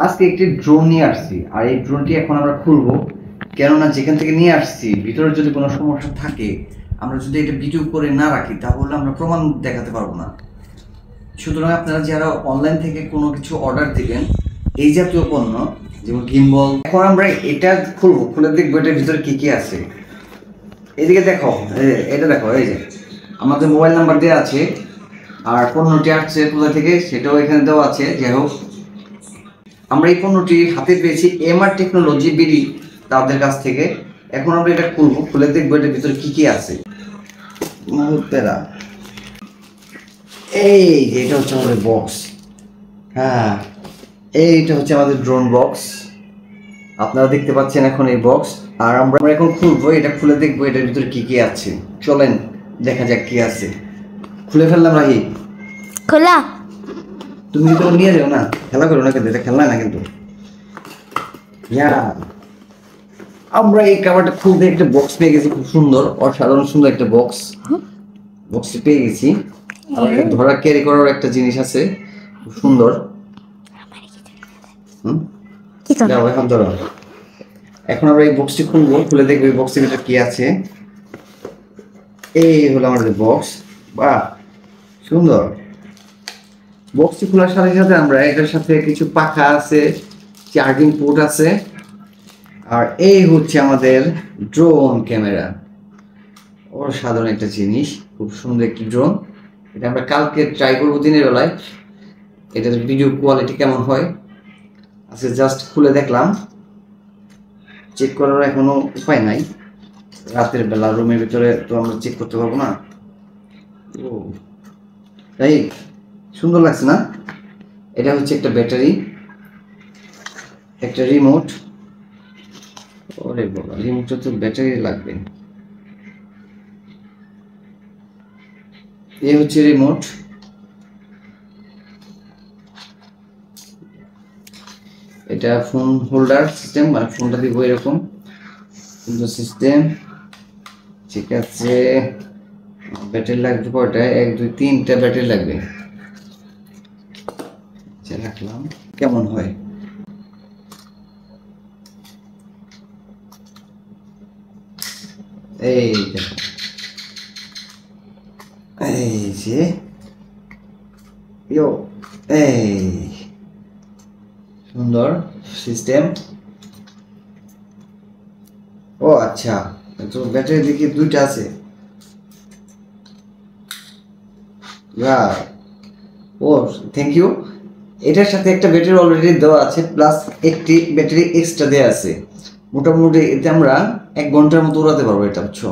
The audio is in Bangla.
আজকে একটি ড্রোন নিয়ে আসছি, আর এই ড্রোনটি এখন আমরা খুলবো। কেননা যেখান থেকে নিয়ে আসছি ভিতরে যদি কোনো সমস্যা থাকে, আমরা যদি এটা ভিডিও করে না রাখি তাহলে আমরা প্রমাণ দেখাতে পারবো না। সুতরাং আপনারা যারা অনলাইন থেকে কোনো কিছু অর্ডার দিবেন এই জাতীয় পণ্য, যেমন গিম্বল, এখন আমরা এটা খুলবো, খুলে দেখবো এটার ভিতরে কি কি আছে। এদিকে দেখো, এটা দেখো, এই যে আমাদের মোবাইল নাম্বার দেওয়া আছে, আর পণ্যটি আসছে কোথা থেকে সেটাও এখানে দেওয়া আছে। যাই হোক, আমরা এই পণ্যটি হাতে পেয়েছি এমআর টেকনোলজি বিডি তাদের কাছ থেকে। এখন আমরা এটা খুলবো, খুলে দেখবো এটার ভিতরে কি কি আছে। এই যে এটা হচ্ছে আমাদের বক্স। হ্যাঁ, এইটা হচ্ছে আমাদের ড্রোন বক্স। আপনারা দেখতে পাচ্ছেন এখন এই বক্স, আর আমরা এখন খুলবো, এটা খুলে দেখবো এটার ভিতরে কি কি আছে। চলেন দেখা যাক কি আছে। খুলে ফেললাম রাহি, খোলা। তুমি তো নিয়ে যাও না, খেলা করো না, কিন্তু এটা খেলনা না কিন্তু। আমরা এই কাভারটা খুলতে একটা বক্স পেয়ে গেছি, খুব সুন্দর, অসাধারণ সুন্দর একটা বক্স। বক্সটি পেয়ে গেছি, আর ধরা ক্যারি করার একটা জিনিস আছে, খুব সুন্দর। এখন ধরো, এখন আমরা এই বক্সটি খুলবো, খুলে দেখবো এই বক্সের ভিতরে কি আছে। এই হলো আমাদের বক্স। বাহ, সুন্দর। বক্সটি খোলার সাথে সাথে আমরা এটার সাথে কিছু পাখা আছে, চার্জিং পোর্ট আছে, আর এই হচ্ছে আমাদের ড্রোন ক্যামেরা। অসাধারণ একটা জিনিস, খুব সুন্দর একটি ড্রোন। এটা আমরা কালকে ট্রাই করবো দিনের বেলায়, এটার ভিডিও কোয়ালিটি কেমন হয়। আজকে জাস্ট খুলে দেখলাম, চেক করার এখনো উপায় নাই। রাতের বেলা রুমের ভিতরে তো আমরা চেক করতে পারবো না। ও তাই সুন্দর লাগছে না? এটা হচ্ছে একটা ব্যাটারি, একটা রিমোট। ওরে বাবা, রিমোটে তো ব্যাটারি লাগবে। এই হচ্ছে রিমোট। এটা ফোন হোল্ডার সিস্টেম, মানে ফোনটা দিব এরকম সুন্দর সিস্টেম। ঠিক আছে, ব্যাটারি লাগবে কয়টা? 1 2 3টা ব্যাটারি লাগবে। রাখলাম, কেমন হয়। এই দেখো, এই যে এই সুন্দর সিস্টেম। ও আচ্ছা, তো ব্যাটারি দেখি 2টা আছে। ও থ্যাংক ইউ। এটার সাথে একটা ব্যাটারি অলরেডি দেওয়া আছে, প্লাস একটি ব্যাটারি এক্সট্রা দেওয়া আছে। মোটামুটি এতে আমরা 1 ঘন্টার মতো উড়াতে পারবো এটা, বুঝছো?